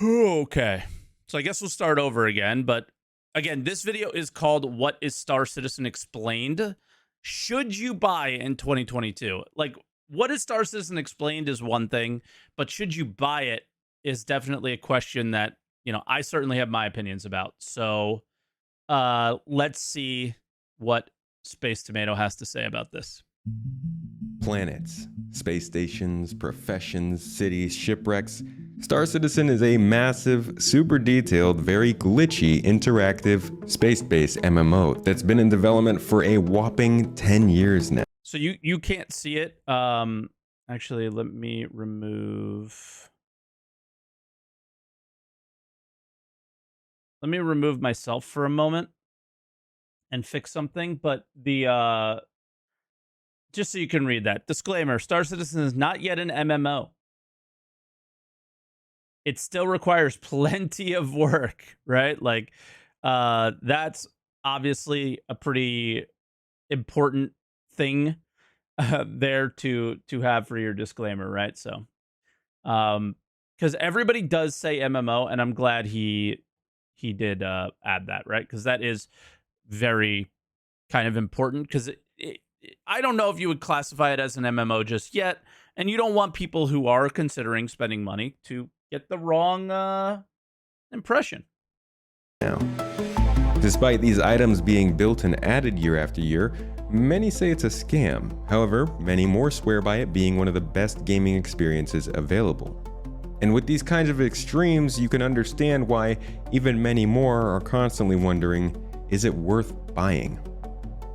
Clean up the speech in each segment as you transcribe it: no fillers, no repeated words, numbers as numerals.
Okay. So I guess we'll start over again. But again, this video is called What is Star Citizen Explained? Should you buy in 2022? Like, what is Star Citizen Explained is one thing, but should you buy it is definitely a question that, I certainly have my opinions about. So let's see what SpaceTomato has to say about this. Planets, space stations, professions, cities, shipwrecks. Star Citizen is a massive, super detailed, very glitchy, interactive, space-based MMO that's been in development for a whopping 10 years now. So you can't see it. Actually, let me remove myself for a moment and fix something, but the just so you can read that. Disclaimer, Star Citizen is not yet an MMO. It still requires plenty of work, right? Like, that's obviously a pretty important thing there to have for your disclaimer, right? So, because everybody does say MMO, and I'm glad he did add that, right? Because that is very kind of important, because I don't know if you would classify it as an MMO just yet, and you don't want people who are considering spending money to get the wrong impression. Now, despite these items being built and added year after year, many say it's a scam. However, many more swear by it being one of the best gaming experiences available. And with these kinds of extremes, you can understand why even many more are constantly wondering, is it worth buying?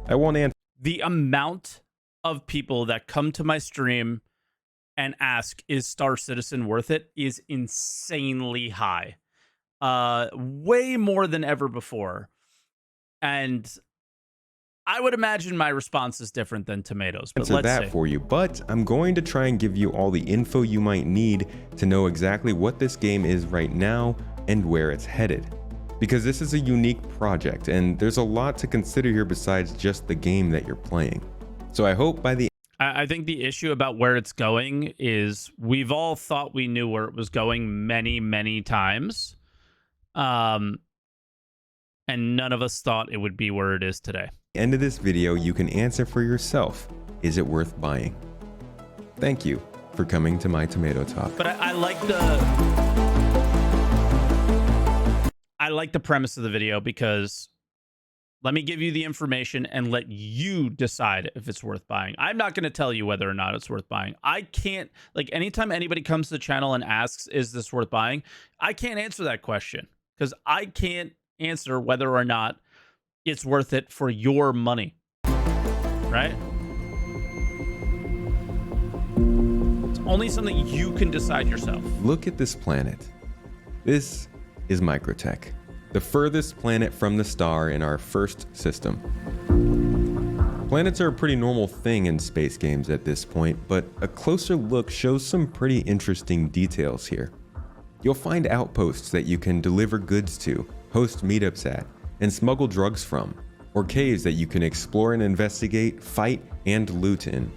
I won't answer. The amount of people that come to my stream and ask, is Star Citizen worth it, is insanely high. Way more than ever before. And I would imagine my response is different than Tomatoes, but let's that see. For you, but I'm going to try and give you all the info you might need to know exactly what this game is right now and where it's headed. Because this is a unique project, and there's a lot to consider here besides just the game that you're playing. So I hope by the I think the issue about where it's going is we've all thought we knew where it was going many, many times. And none of us thought it would be where it is today. End of this video, you can answer for yourself, is it worth buying? Thank you for coming to my Tomato Talk. But I like the premise of the video, because let me give you the information and let you decide if it's worth buying. I'm not going to tell you whether or not it's worth buying. I can't, like, anytime anybody comes to the channel and asks, is this worth buying? I can't answer that question, because I can't answer whether or not it's worth it for your money, right? It's only something you can decide yourself. Look at this planet. This is Microtech, the furthest planet from the star in our first system. Planets are a pretty normal thing in space games at this point, but a closer look shows some pretty interesting details here. You'll find outposts that you can deliver goods to, host meetups at, and smuggle drugs from, or caves that you can explore and investigate, fight, and loot in.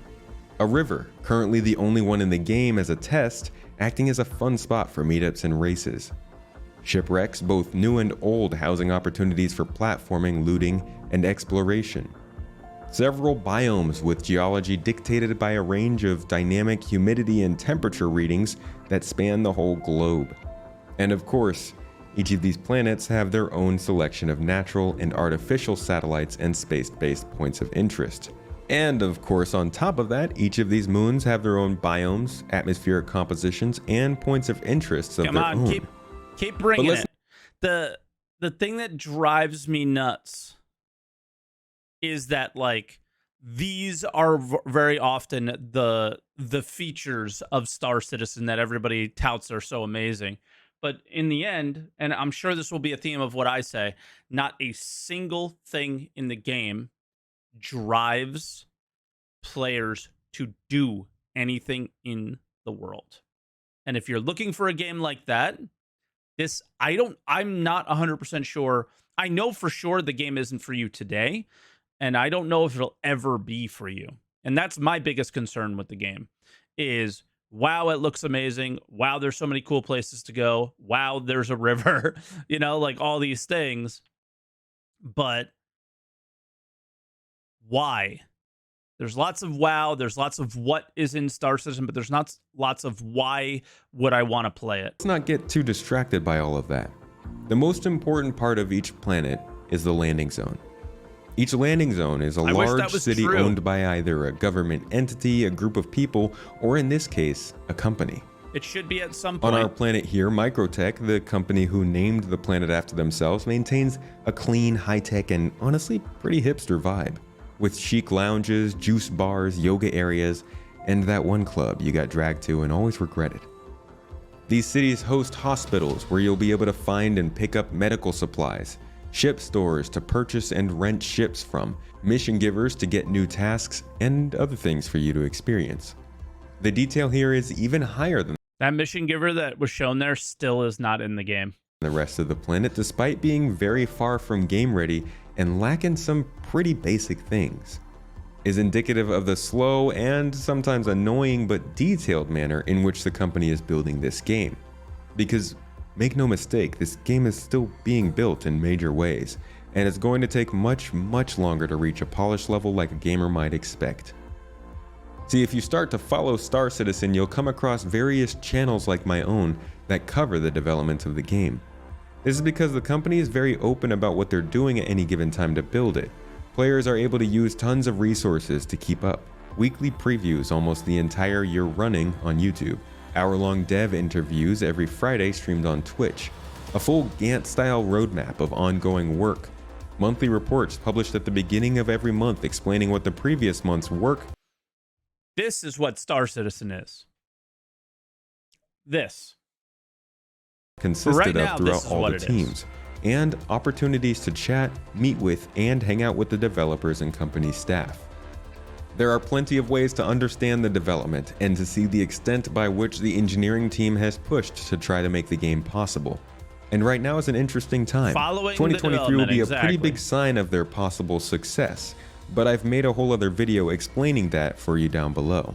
A river, currently the only one in the game as a test, acting as a fun spot for meetups and races. Shipwrecks, both new and old, housing opportunities for platforming, looting, and exploration. Several biomes with geology dictated by a range of dynamic humidity and temperature readings that span the whole globe. And of course, each of these planets have their own selection of natural and artificial satellites and space-based points of interest. And of course, on top of that, each of these moons have their own biomes, atmospheric compositions, and points of interest of their own. Keep bringing it. The thing that drives me nuts is that, like, these are very often the features of Star Citizen that everybody touts are so amazing. But in the end, and I'm sure this will be a theme of what I say, not a single thing in the game drives players to do anything in the world. And if you're looking for a game like that, I'm not 100% sure. I know for sure the game isn't for you today, and I don't know if it'll ever be for you. And that's my biggest concern with the game, is wow, it looks amazing. Wow, there's so many cool places to go. Wow, there's a river, like all these things. But why? There's lots of wow, there's lots of what is in Star Citizen, but there's not lots of why would I want to play it. Let's not get too distracted by all of that. The most important part of each planet is the landing zone. Each landing zone is a large city owned by either a government entity, a group of people, or in this case, a company. It should be at some point. On our planet here, Microtech, the company who named the planet after themselves, maintains a clean, high-tech, and honestly pretty hipster vibe, with chic lounges, juice bars, yoga areas, and that one club you got dragged to and always regretted. These cities host hospitals where you'll be able to find and pick up medical supplies, ship stores to purchase and rent ships from, mission givers to get new tasks, and other things for you to experience. The detail here is even higher than that mission giver that was shown there still is not in the game. The rest of the planet, despite being very far from game ready and lacking some pretty basic things, is indicative of the slow and sometimes annoying but detailed manner in which the company is building this game. Because make no mistake, this game is still being built in major ways, and it's going to take much longer to reach a polished level like a gamer might expect. See, if you start to follow Star Citizen, you'll come across various channels like my own that cover the development of the game. This is because the company is very open about what they're doing at any given time to build it. Players are able to use tons of resources to keep up. Weekly previews almost the entire year running on YouTube. Hour-long dev interviews every Friday streamed on Twitch. A full Gantt-style roadmap of ongoing work. Monthly reports published at the beginning of every month explaining what the previous month's work. This is what Star Citizen is. This. Consisted of throughout all the teams. And opportunities to chat, meet with, and hang out with the developers and company staff. There are plenty of ways to understand the development and to see the extent by which the engineering team has pushed to try to make the game possible. And right now is an interesting time. 2023 will be a pretty big sign of their possible success, but I've made a whole other video explaining that for you down below.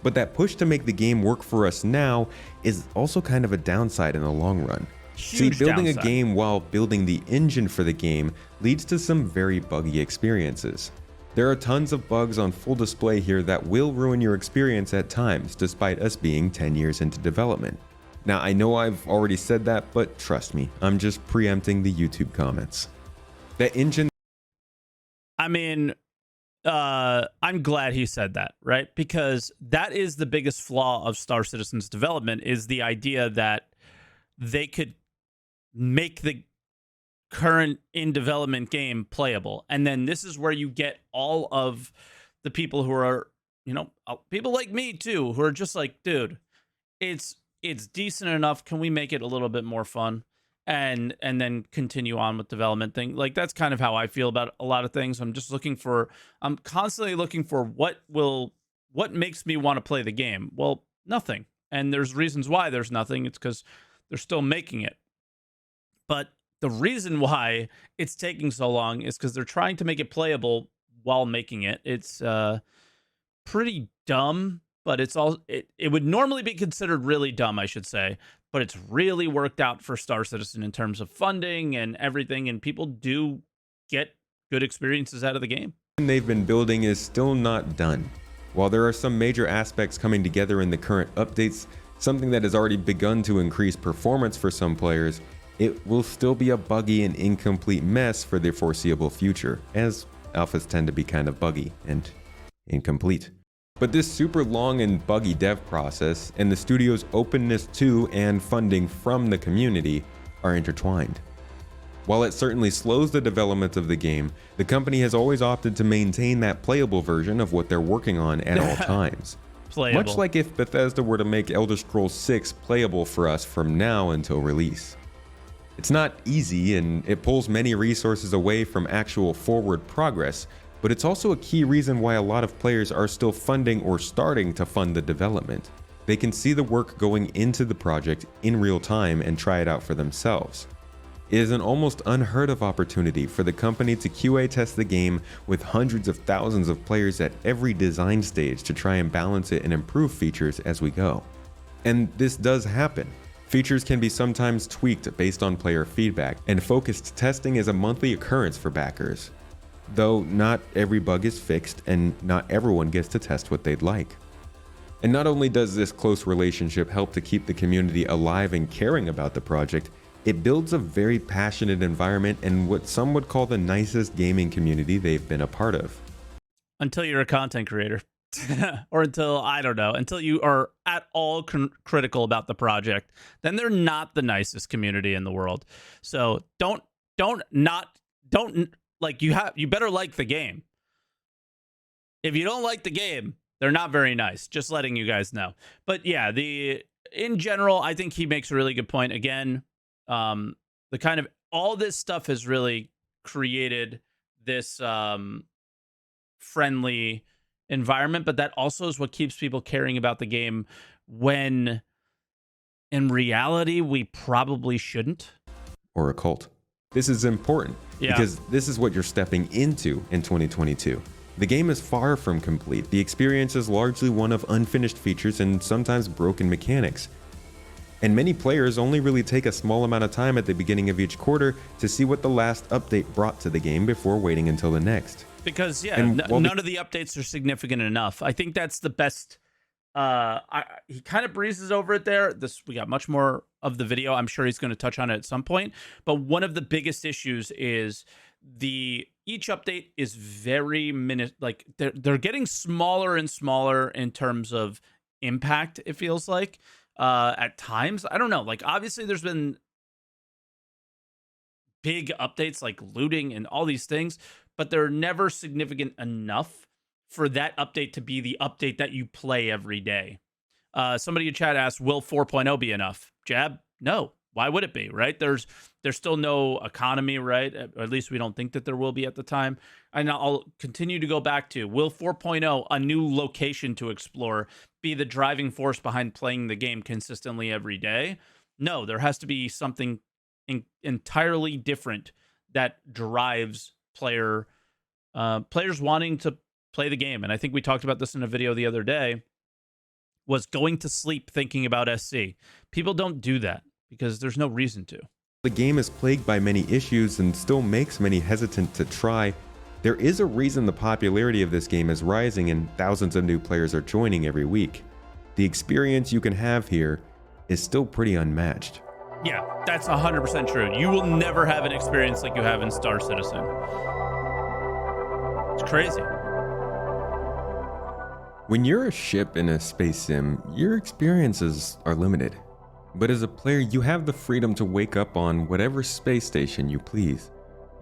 But that push to make the game work for us now is also kind of a downside in the long run. See, building a game while building the engine for the game leads to some very buggy experiences. There are tons of bugs on full display here that will ruin your experience at times, despite us being 10 years into development. Now, I know I've already said that, but trust me, I'm just preempting the YouTube comments. The engine... I mean, I'm glad he said that, right? Because that is the biggest flaw of Star Citizen's development, is the idea that they could make the current in development game playable. And then this is where you get all of the people who are, people like me too, who are just like, dude, it's decent enough. Can we make it a little bit more fun? And then continue on with development thing. Like, that's kind of how I feel about a lot of things. I'm constantly looking for what makes me want to play the game. Well, nothing. And there's reasons why there's nothing. It's because they're still making it. But the reason why it's taking so long is because they're trying to make it playable while making it. It's pretty dumb, but it would normally be considered really dumb, I should say. But it's really worked out for Star Citizen in terms of funding and everything, and people do get good experiences out of the game. They've been building is still not done. While there are some major aspects coming together in the current updates, something that has already begun to increase performance for some players, it will still be a buggy and incomplete mess for the foreseeable future, as alphas tend to be kind of buggy and incomplete. But this super long and buggy dev process and the studio's openness to and funding from the community are intertwined. While it certainly slows the development of the game, the company has always opted to maintain that playable version of what they're working on at all times. Much like if Bethesda were to make Elder Scrolls 6 playable for us from now until release. It's not easy, and it pulls many resources away from actual forward progress, but it's also a key reason why a lot of players are still funding or starting to fund the development. They can see the work going into the project in real time and try it out for themselves. is an almost unheard of opportunity for the company to QA test the game with hundreds of thousands of players at every design stage to try and balance it and improve features as we go. And this does happen. Features can be sometimes tweaked based on player feedback, and focused testing is a monthly occurrence for backers. Though not every bug is fixed and not everyone gets to test what they'd like. And not only does this close relationship help to keep the community alive and caring about the project, it builds a very passionate environment and what some would call the nicest gaming community they've been a part of. Until you're a content creator. Or until, I don't know, until you are at all critical about the project, then they're not the nicest community in the world. So don't like, you better like the game. If you don't like the game, they're not very nice. Just letting you guys know. But yeah, in general, I think he makes a really good point. Again, the kind of all this stuff has really created this friendly environment, but that also is what keeps people caring about the game when in reality we probably shouldn't. Or a cult. This is important because this is what you're stepping into in 2022. The game is far from complete. The experience is largely one of unfinished features and sometimes broken mechanics. And many players only really take a small amount of time at the beginning of each quarter to see what the last update brought to the game before waiting until the next. Because none of the updates are significant enough. I think that's the best. He kind of breezes over it there. We got much more of the video. I'm sure he's going to touch on it at some point. But one of the biggest issues is each update is very like they're getting smaller and smaller in terms of impact. It feels like at times, I don't know. Like obviously, there's been big updates like looting and all these things, but they're never significant enough for that update to be the update that you play every day. Somebody in chat asked, will 4.0 be enough? Jab, no. Why would it be, right? There's still no economy, right? Or at least we don't think that there will be at the time. And I'll continue to go back to, will 4.0, a new location to explore, be the driving force behind playing the game consistently every day? No, there has to be something entirely different that drives players wanting to play the game. And I think we talked about this in a video the other day, was going to sleep thinking about SC. People don't do that because there's no reason to. The game is plagued by many issues and still makes many hesitant to try. There is a reason the popularity of this game is rising and thousands of new players are joining every week. The experience you can have here is still pretty unmatched. Yeah, that's 100% true. You will never have an experience like you have in Star Citizen. It's crazy. When you're a ship in a space sim, your experiences are limited. But as a player, you have the freedom to wake up on whatever space station you please.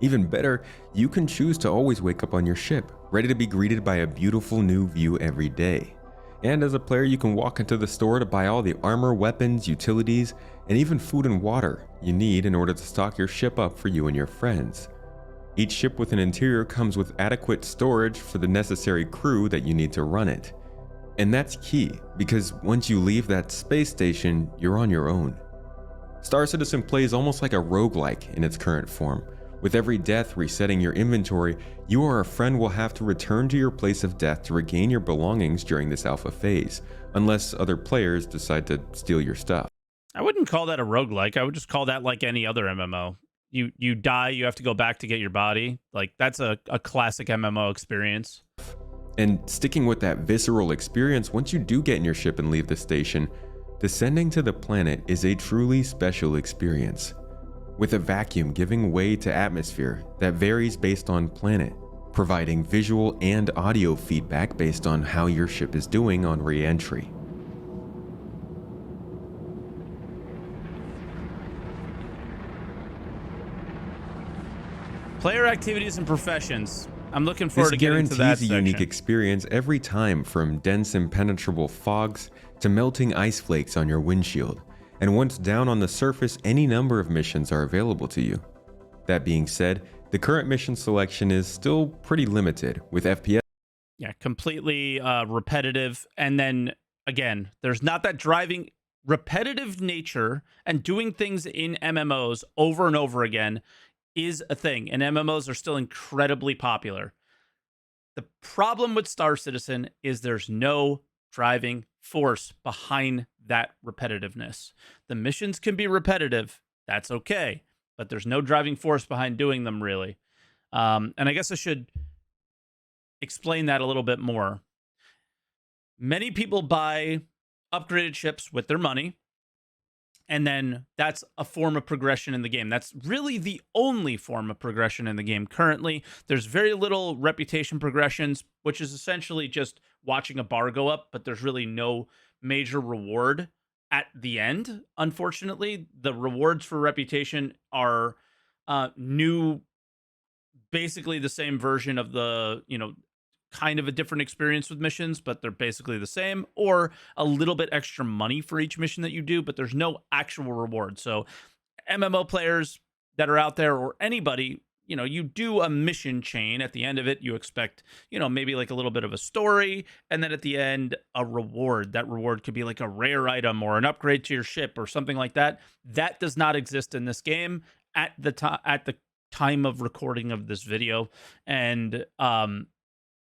Even better, you can choose to always wake up on your ship, ready to be greeted by a beautiful new view every day. And as a player, you can walk into the store to buy all the armor, weapons, utilities, and even food and water you need in order to stock your ship up for you and your friends. Each ship with an interior comes with adequate storage for the necessary crew that you need to run it. And that's key, because once you leave that space station, you're on your own. Star Citizen plays almost like a roguelike in its current form. With every death resetting your inventory, you or a friend will have to return to your place of death to regain your belongings during this alpha phase, unless other players decide to steal your stuff. I wouldn't call that a roguelike. I would just call that like any other MMO. You die, you have to go back to get your body. Like, that's a classic MMO experience. And sticking with that visceral experience, once you do get in your ship and leave the station, descending to the planet is a truly special experience. With a vacuum giving way to atmosphere that varies based on planet, providing visual and audio feedback based on how your ship is doing on re-entry. Player activities and professions. I'm looking forward to getting to that guarantees a section. unique experience every time, from dense impenetrable fogs to melting ice flakes on your windshield. And once down on the surface, any number of missions are available to you. That being said, the current mission selection is still pretty limited, with FPS. Yeah, completely repetitive. And then, again, there's not that driving repetitive nature and doing things in MMOs over and over again is a thing, and MMOs are still incredibly popular. The problem with Star Citizen is there's no driving force behind that repetitiveness. The missions can be repetitive, that's okay, but there's no driving force behind doing them, really. And I guess I should explain that a little bit more. Many people buy upgraded ships with their money, and then that's a form of progression in the game. That's really the only form of progression in the game currently. There's very little reputation progressions, which is essentially just watching a bar go up, but there's really no major reward at the end. Unfortunately, the rewards for reputation are new, basically the same version of the, kind of a different experience with missions, but they're basically the same, or a little bit extra money for each mission that you do, but there's no actual reward. So MMO players that are out there, or anybody, you do a mission chain. At the end of it, you expect, maybe like a little bit of a story, and then at the end, a reward. That reward could be like a rare item or an upgrade to your ship or something like that. That does not exist in this game at the time of recording of this video. And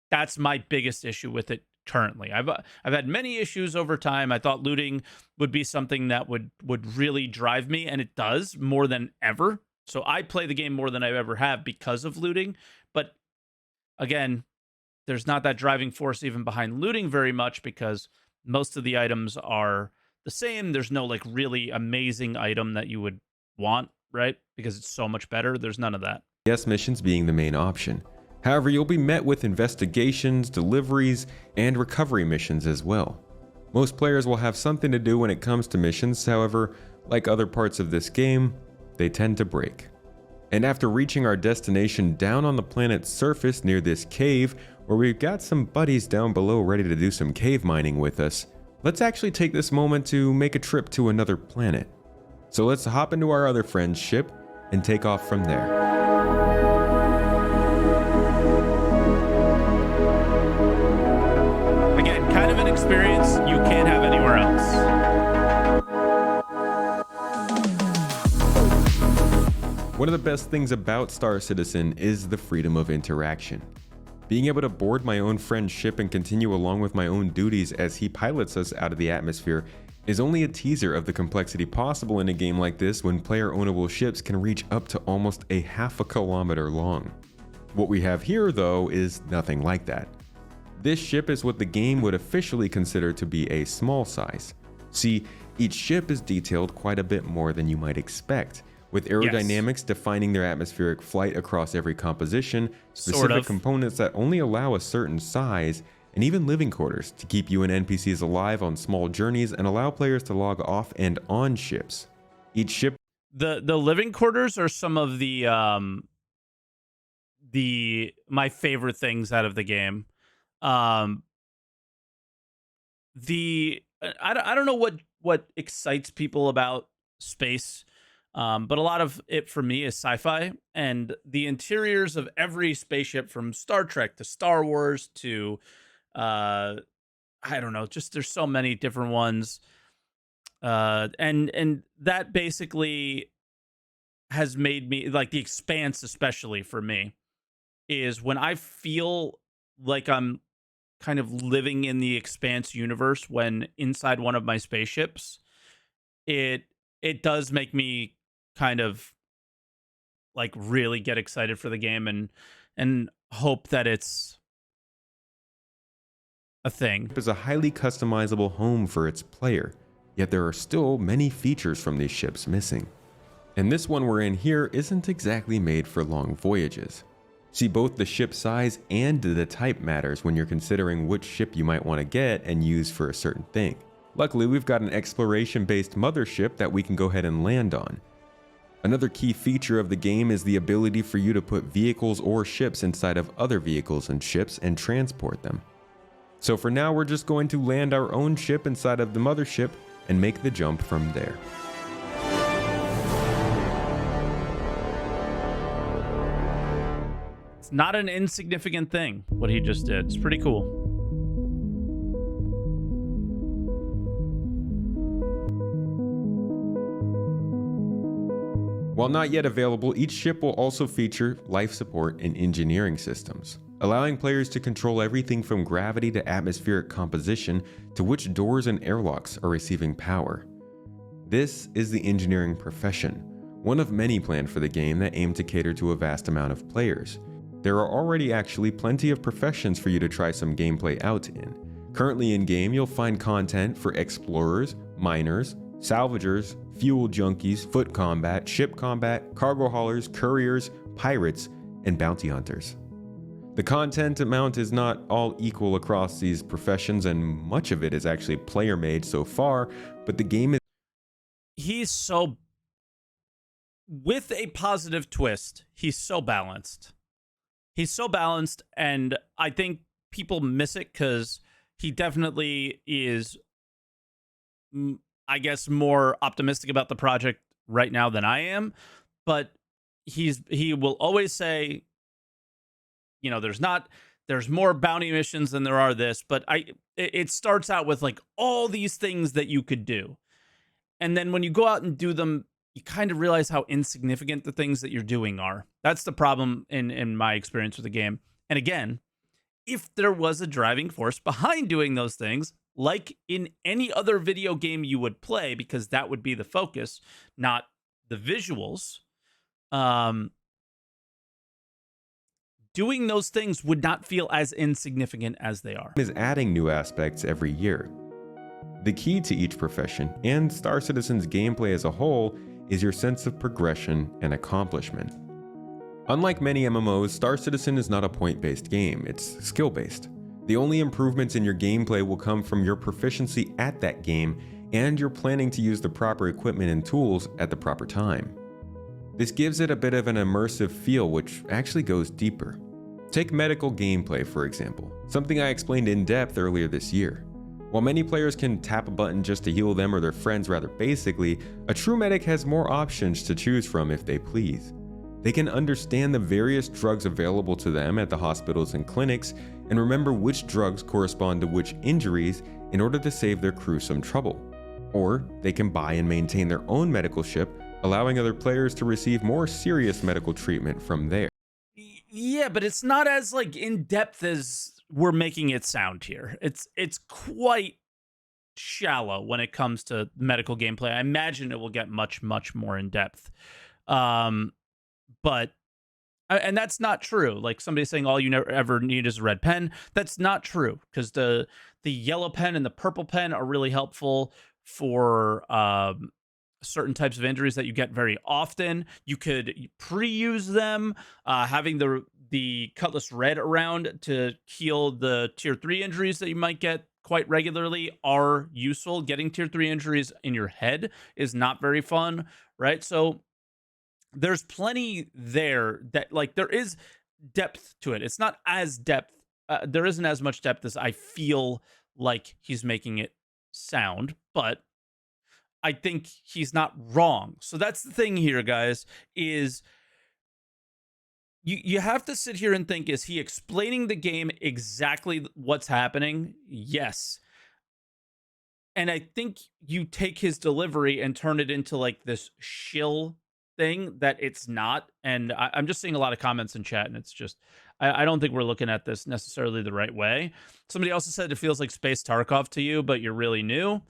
that's my biggest issue with it currently. I've had many issues over time. I thought looting would be something that would really drive me, and it does more than ever. So I play the game more than I ever have because of looting. But again, there's not that driving force even behind looting very much, because most of the items are the same. There's no like really amazing item that you would want, right? Because it's so much better. There's none of that. Yes, missions being the main option. However, you'll be met with investigations, deliveries, and recovery missions as well. Most players will have something to do when it comes to missions. However, like other parts of this game, they tend to break. And after reaching our destination down on the planet's surface near this cave, where we've got some buddies down below ready to do some cave mining with us, let's actually take this moment to make a trip to another planet. So let's hop into our other friend's ship and take off from there. Again, kind of an experience you can't have anywhere else. One of the best things about Star Citizen is the freedom of interaction. Being able to board my own friend's ship and continue along with my own duties as he pilots us out of the atmosphere is only a teaser of the complexity possible in a game like this, when player-ownable ships can reach up to almost a half a kilometer long. What we have here, though, is nothing like that. This ship is what the game would officially consider to be a small size. See, each ship is detailed quite a bit more than you might expect, with aerodynamics defining their atmospheric flight across every composition, specific components that only allow a certain size, and even living quarters to keep you and NPCs alive on small journeys and allow players to log off and on ships. Each ship... The living quarters are some of my favorite things out of the game. I don't know what excites people about space, but a lot of it for me is sci-fi, and the interiors of every spaceship, from Star Trek to Star Wars to I don't know, just there's so many different ones, and that basically has made me like The Expanse, especially for me, is when I feel like I'm kind of living in the Expanse universe when inside one of my spaceships. It does make me kind of like really get excited for the game and hope that it's a thing. Is a highly customizable home for its player, yet there are still many features from these ships missing. And this one we're in here isn't exactly made for long voyages. See, both the ship size and the type matters when you're considering which ship you might want to get and use for a certain thing. Luckily, we've got an exploration-based mothership that we can go ahead and land on. Another key feature of the game is the ability for you to put vehicles or ships inside of other vehicles and ships and transport them. So for now, we're just going to land our own ship inside of the mothership and make the jump from there. It's not an insignificant thing, what he just did. It's pretty cool. While not yet available, each ship will also feature life support and engineering systems, allowing players to control everything from gravity to atmospheric composition to which doors and airlocks are receiving power. This is the engineering profession, one of many planned for the game that aim to cater to a vast amount of players. There are already actually plenty of professions for you to try some gameplay out in. Currently in game, you'll find content for explorers, miners, salvagers, fuel junkies, foot combat, ship combat, cargo haulers, couriers, pirates, and bounty hunters. The content amount is not all equal across these professions, and much of it is actually player made so far, but the game is... He's so... With a positive twist, he's so balanced. He's so balanced, and I think people miss it because he definitely is, I guess, more optimistic about the project right now than I am. But he will always say, you know, there's more bounty missions than there are this, but it starts out with like all these things that you could do. And then when you go out and do them, you kind of realize how insignificant the things that you're doing are. That's the problem in my experience with the game. And again, if there was a driving force behind doing those things, like in any other video game you would play, because that would be the focus, not the visuals, doing those things would not feel as insignificant as they are. Is adding new aspects every year. The key to each profession, and Star Citizen's gameplay as a whole, is your sense of progression and accomplishment. Unlike many MMOs, Star Citizen is not a point-based game, it's skill-based. The only improvements in your gameplay will come from your proficiency at that game and your planning to use the proper equipment and tools at the proper time. This gives it a bit of an immersive feel, which actually goes deeper. Take medical gameplay, for example, something I explained in depth earlier this year. While many players can tap a button just to heal them or their friends rather basically, a true medic has more options to choose from if they please. They can understand the various drugs available to them at the hospitals and clinics and remember which drugs correspond to which injuries in order to save their crew some trouble. Or they can buy and maintain their own medical ship, allowing other players to receive more serious medical treatment from there. Yeah, but it's not as like in-depth as we're making it sound here. It's quite shallow when it comes to medical gameplay. I imagine it will get much more in depth. But and that's not true. Like somebody saying all you ever need is a red pen. That's not true, because the yellow pen and the purple pen are really helpful for certain types of injuries that you get very often. You could pre-use them, having the Cutlass Red around to heal the tier 3 injuries that you might get quite regularly are useful. Getting tier 3 injuries in your head is not very fun, right? So there's plenty there that, like, there is depth to it. It's not as depth. There isn't as much depth as I feel like he's making it sound, but I think he's not wrong. So that's the thing here, guys, is you have to sit here and think, is he explaining the game exactly what's happening? Yes. And I think you take his delivery and turn it into like this shill thing that it's not. And I'm just seeing a lot of comments in chat, and it's just, I don't think we're looking at this necessarily the right way. Somebody also said it feels like Space Tarkov to you, but you're really new.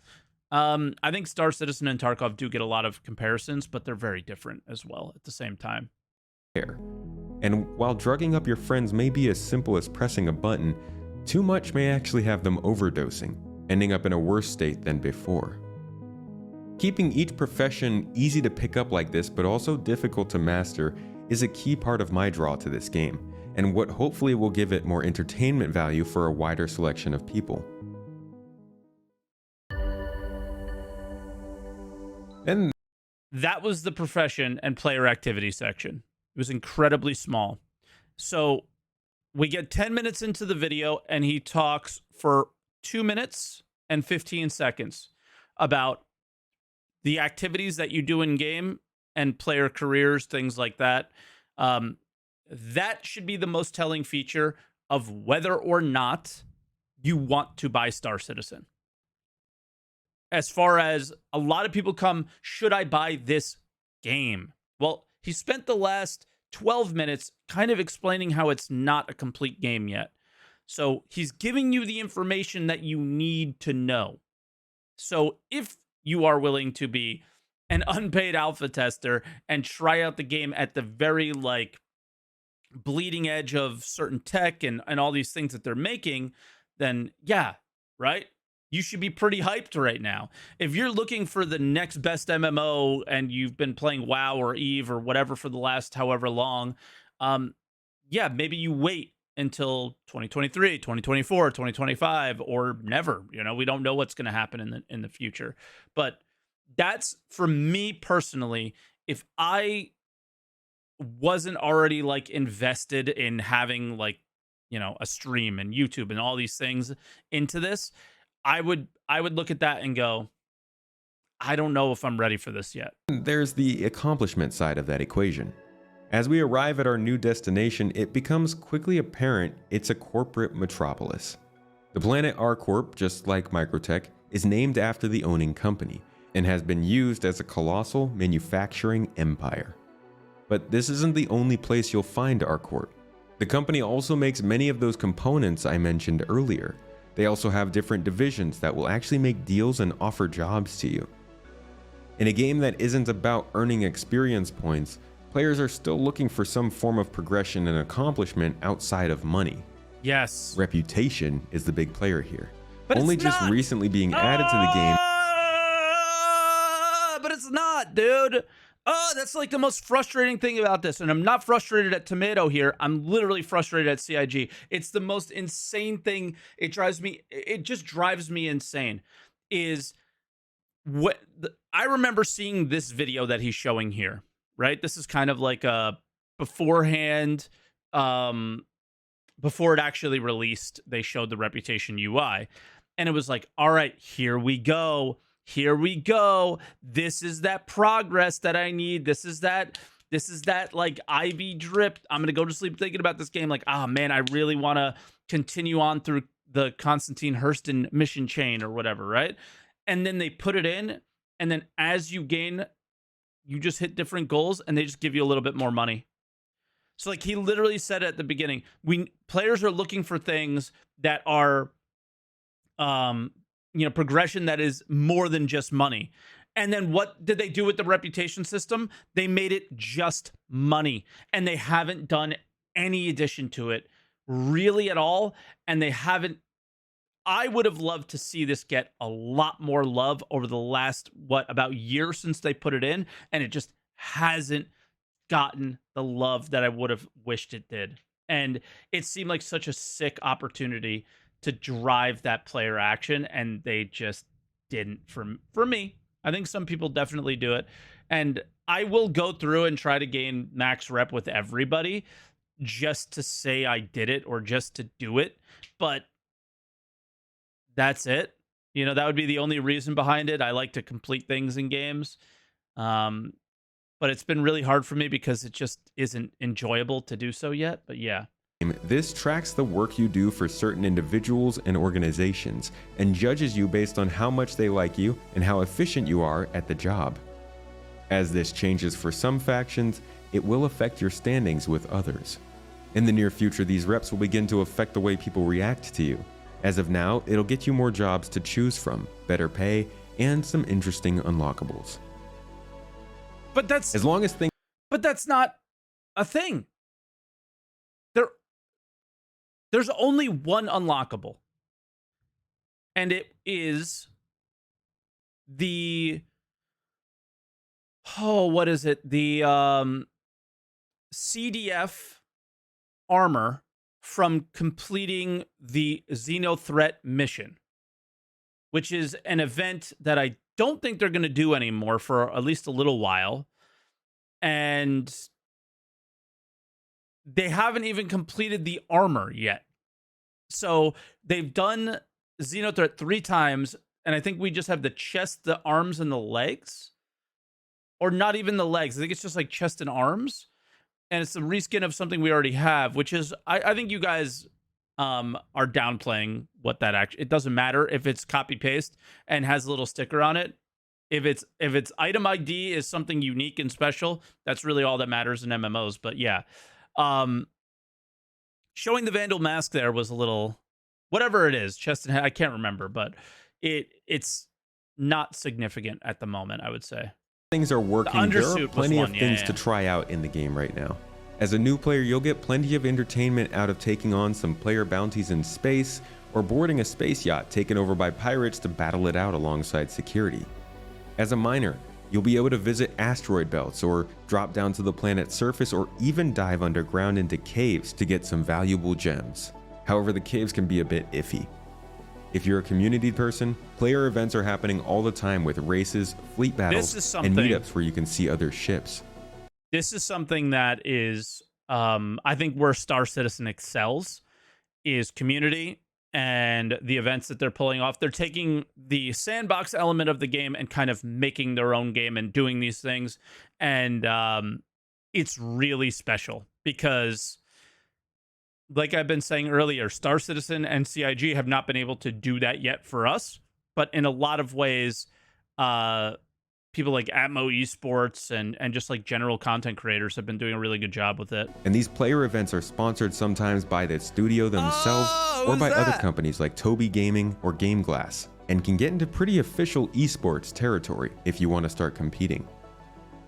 I think Star Citizen and Tarkov do get a lot of comparisons, but they're very different as well at the same time. And while drugging up your friends may be as simple as pressing a button, too much may actually have them overdosing, ending up in a worse state than before. Keeping each profession easy to pick up like this, but also difficult to master, is a key part of my draw to this game, and what hopefully will give it more entertainment value for a wider selection of people. And that was the profession and player activity section. It was incredibly small. So we get 10 minutes into the video, and he talks for 2 minutes and 15 seconds about the activities that you do in game and player careers, things like that. That should be the most telling feature of whether or not you want to buy Star Citizen. As far as a lot of people come, should I buy this game? Well, he spent the last 12 minutes kind of explaining how it's not a complete game yet. So he's giving you the information that you need to know. So if you are willing to be an unpaid alpha tester and try out the game at the very like bleeding edge of certain tech and all these things that they're making, then yeah, right? You should be pretty hyped right now. If you're looking for the next best MMO and you've been playing WoW or Eve or whatever for the last however long, yeah, maybe you wait until 2023, 2024, 2025, or never. You know, we don't know what's going to happen in the future. But that's for me personally. If I wasn't already like invested in having like, you know, a stream and YouTube and all these things into this, I would look at that and go, I don't know if I'm ready for this yet. There's the accomplishment side of that equation. As we arrive at our new destination, it becomes quickly apparent it's a corporate metropolis. The planet R-Corp, just like Microtech, is named after the owning company and has been used as a colossal manufacturing empire. But this isn't the only place you'll find R-Corp. The company also makes many of those components I mentioned earlier. They also have different divisions that will actually make deals and offer jobs to you. In a game that isn't about earning experience points, players are still looking for some form of progression and accomplishment outside of money. Yes. Reputation is the big player here. But only it's just not. recently being added to the game. But it's not, dude. Oh, that's like the most frustrating thing about this. And I'm not frustrated at Tomato here. I'm literally frustrated at CIG. It's the most insane thing. It just drives me insane. Is what I remember seeing this video that he's showing here, right? This is kind of like a beforehand, before it actually released, they showed the Reputation UI. And it was like, all right, here we go. Here we go. This is that progress that I need. This is that like IV drip. I'm going to go to sleep thinking about this game. Like, oh man, I really want to continue on through the Constantine Hurston mission chain or whatever, right? And then they put it in. And then as you gain, you just hit different goals and they just give you a little bit more money. So like he literally said at the beginning, players are looking for things that are, you know, progression that is more than just money. And then what did they do with the reputation system? They made it just money. And they haven't done any addition to it really at all. And they haven't. I would have loved to see this get a lot more love over the last, about year since they put it in. And it just hasn't gotten the love that I would have wished it did. And it seemed like such a sick opportunity to drive that player action, and they just didn't for me. I think some people definitely do it, and I will go through and try to gain max rep with everybody just to say I did it or just to do it, but that's it. You know, that would be the only reason behind it. I like to complete things in games, but it's been really hard for me because it just isn't enjoyable to do so yet. But yeah. This tracks the work you do for certain individuals and organizations and judges you based on how much they like you and how efficient you are at the job. As this changes for some factions, it will affect your standings with others. In the near future, these reps will begin to affect the way people react to you. As of now, it'll get you more jobs to choose from, better pay, and some interesting unlockables. But that's as long as things. But that's not a thing. There's only one unlockable. And it is the what is it? The CDF armor from completing the Xenothreat mission, which is an event that I don't think they're going to do anymore for at least a little while. And they haven't even completed the armor yet. So they've done Xenothreat 3 times, and I think we just have the chest, the arms, and the legs. Or not even the legs. I think it's just like chest and arms. And it's a reskin of something we already have, which is, I think you guys are downplaying what that actually, it doesn't matter if it's copy-paste and has a little sticker on it. If it's item ID is something unique and special, that's really all that matters in MMOs. But yeah, um, showing the Vandal mask there was a little, whatever it is, chest and head. I can't remember, but it's not significant at the moment, I would say. Things are working. There are undersuit was plenty of one, things yeah. to try out in the game right now. As a new player, you'll get plenty of entertainment out of taking on some player bounties in space, or boarding a space yacht taken over by pirates to battle it out alongside security. As a miner, you'll be able to visit asteroid belts, or drop down to the planet's surface, or even dive underground into caves to get some valuable gems. However, the caves can be a bit iffy. If you're a community person, player events are happening all the time with races, fleet battles, and meetups where you can see other ships. This is something that is, I think, where Star Citizen excels, is community and the events that they're pulling off. They're taking the sandbox element of the game and kind of making their own game and doing these things. And it's really special because, like I've been saying earlier, Star Citizen and CIG have not been able to do that yet for us. But in a lot of ways, people like Atmo Esports and just like general content creators have been doing a really good job with it. And these player events are sponsored sometimes by the studio themselves or by other companies like Tobii Gaming or Game Glass, and can get into pretty official esports territory if you want to start competing.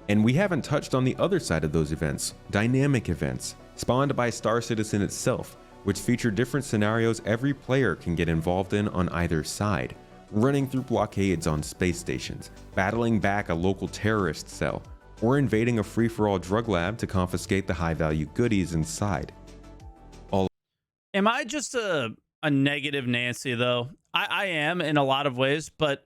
And we haven't touched on the other side of those events, dynamic events, spawned by Star Citizen itself, which feature different scenarios every player can get involved in on either side. Running through blockades on space stations, battling back a local terrorist cell, or invading a free-for-all drug lab to confiscate the high-value goodies inside. Am I just a negative Nancy, though? I am in a lot of ways, but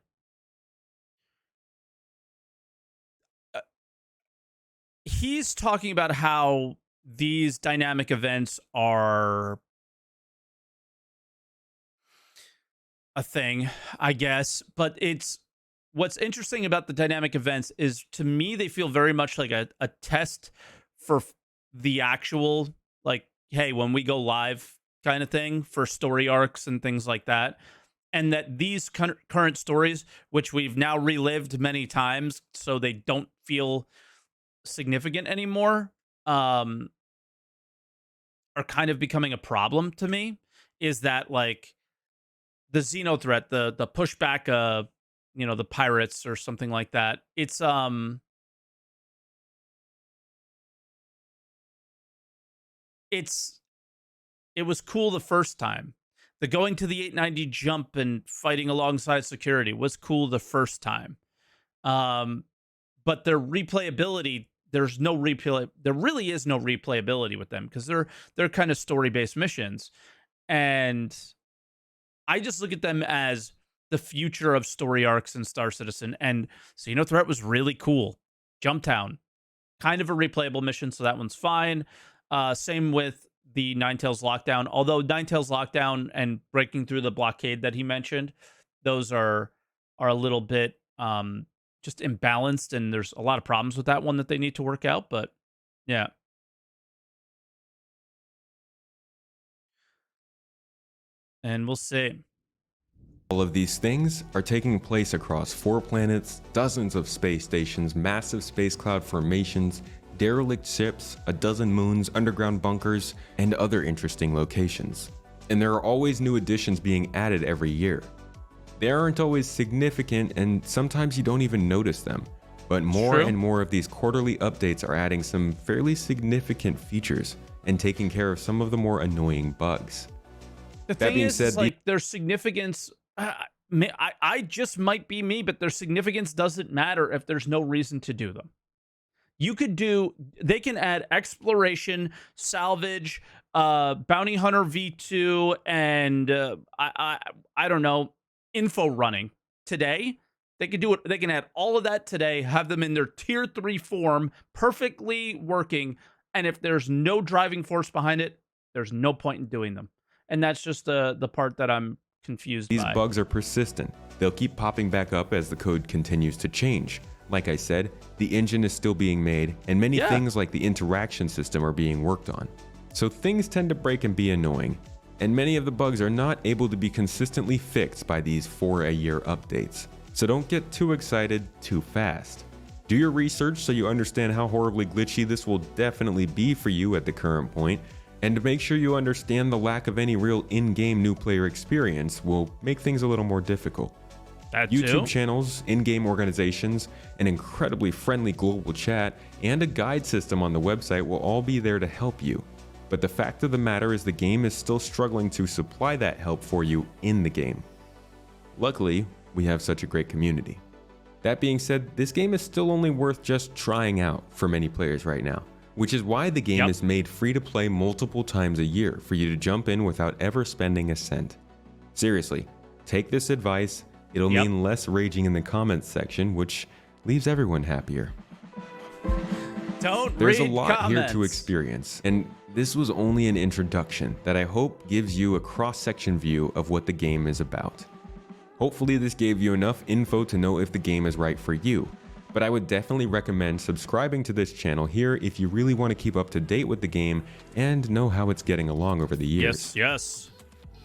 he's talking about how these dynamic events are a thing, I guess. But it's what's interesting about the dynamic events is, to me, they feel very much like a test for the actual, like, hey, when we go live kind of thing for story arcs and things like that. And that these current stories, which we've now relived many times, so they don't feel significant anymore, are kind of becoming a problem to me. Is that like the Xeno threat, the pushback, the pirates or something like that? It was cool the first time. The going to the 890 jump and fighting alongside security was cool the first time. But their replayability, there really is no replayability with them, because they're kind of story-based missions. And I just look at them as the future of story arcs in Star Citizen. And Xeno Threat was really cool. Jumptown, kind of a replayable mission, so that one's fine. Same with the Ninetales Lockdown, although Ninetales Lockdown and breaking through the blockade that he mentioned, those are a little bit just imbalanced, and there's a lot of problems with that one that they need to work out. But yeah. And we'll see. All of these things are taking place across 4 planets, dozens of space stations, massive space cloud formations, derelict ships, a dozen moons, underground bunkers, and other interesting locations. And there are always new additions being added every year. They aren't always significant, and sometimes you don't even notice them, but more and more of these quarterly updates are adding some fairly significant features and taking care of some of the more annoying bugs. The thing is, like, their significance, I just might be me, but their significance doesn't matter if there's no reason to do them. They can add exploration, salvage, bounty hunter V2, and I don't know, info running today. They can do it. They can add all of that today, have them in their tier 3 form, perfectly working. And if there's no driving force behind it, there's no point in doing them. And that's just the part that I'm confused by. These bugs are persistent. They'll keep popping back up as the code continues to change. Like I said, the engine is still being made, and many things like the interaction system are being worked on. So things tend to break and be annoying, and many of the bugs are not able to be consistently fixed by these 4-a-year updates. So don't get too excited too fast. Do your research so you understand how horribly glitchy this will definitely be for you at the current point, and make sure you understand the lack of any real in-game new player experience will make things a little more difficult. YouTube channels, in-game organizations, an incredibly friendly global chat, and a guide system on the website will all be there to help you. But the fact of the matter is the game is still struggling to supply that help for you in the game. Luckily, we have such a great community. That being said, this game is still only worth just trying out for many players right now, which is why the game is made free to play multiple times a year for you to jump in without ever spending a cent. Seriously, take this advice. It'll mean less raging in the comments section, which leaves everyone happier. There's a lot here to experience, and this was only an introduction that I hope gives you a cross-section view of what the game is about. Hopefully this gave you enough info to know if the game is right for you, but I would definitely recommend subscribing to this channel here if you really want to keep up to date with the game and know how it's getting along over the years. Yes.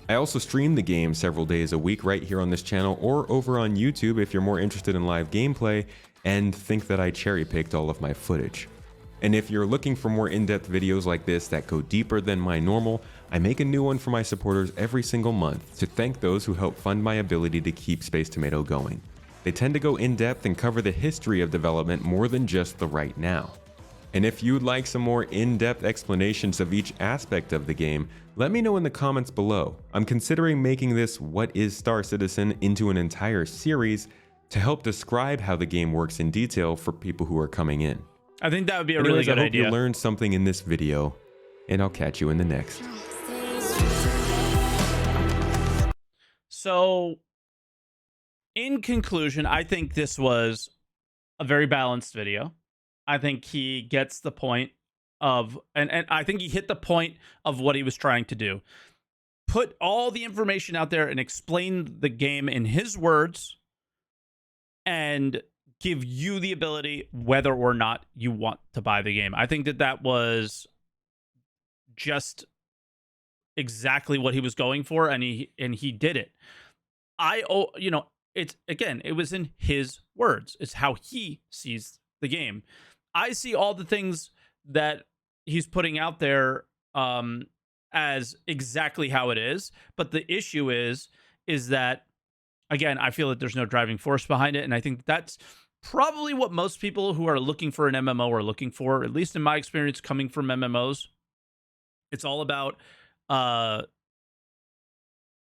I also stream the game several days a week right here on this channel or over on YouTube if you're more interested in live gameplay and think that I cherry-picked all of my footage. And if you're looking for more in-depth videos like this that go deeper than my normal, I make a new one for my supporters every single month to thank those who help fund my ability to keep SpaceTomato going. They tend to go in-depth and cover the history of development more than just the right now. And if you'd like some more in-depth explanations of each aspect of the game, let me know in the comments below. I'm considering making this What is Star Citizen into an entire series to help describe how the game works in detail for people who are coming in. I think that would be a really good idea. I hope you learned something in this video, and I'll catch you in the next. So, in conclusion, I think this was a very balanced video. I think he gets the point of, and I think he hit the point of what he was trying to do. Put all the information out there and explain the game in his words and give you the ability whether or not you want to buy the game. I think that that was just exactly what he was going for, and he did it. It's again, it was in his words. It's how he sees the game. I see all the things that he's putting out there as exactly how it is, but the issue is that, again, I feel that there's no driving force behind it, and I think that's probably what most people who are looking for an MMO are looking for, at least in my experience coming from MMOs. It's all about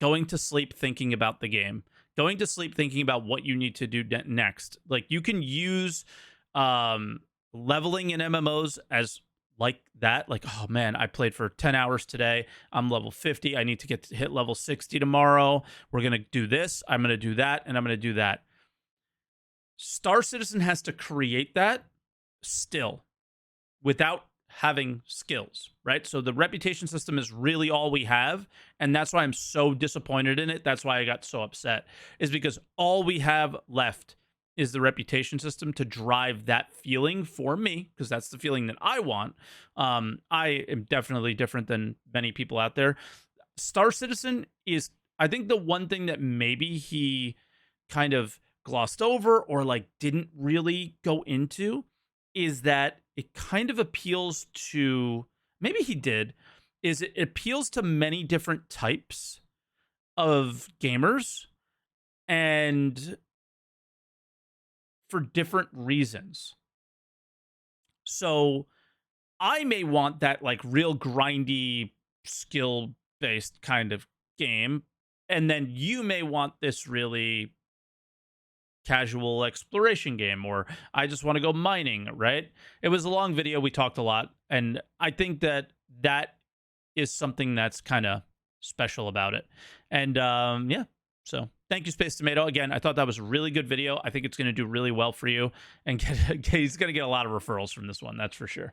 going to sleep thinking about the game, going to sleep thinking about what you need to do next. Like, you can use leveling in MMOs as like that. Like, oh man, I played for 10 hours today. I'm level 50. I need to get to hit level 60 tomorrow. We're going to do this. I'm going to do that. And I'm going to do that. Star Citizen has to create that still without having skills, right? So the reputation system is really all we have, and that's why I'm so disappointed in it. That's why I got so upset, is because all we have left is the reputation system to drive that feeling for me, because that's the feeling that I want. I am definitely different than many people out there. Star Citizen is, I think, the one thing that maybe he kind of glossed over or like didn't really go into is that it kind of appeals to, maybe he did, is it appeals to many different types of gamers and for different reasons. So I may want that like real grindy skill based kind of game, and then you may want this really casual exploration game, or I just want to go mining, right? It was a long video. We talked a lot. And I think that that is something that's kind of special about it. And yeah, so thank you, SpaceTomato. Again, I thought that was a really good video. I think it's going to do really well for you. And he's going to get a lot of referrals from this one. That's for sure.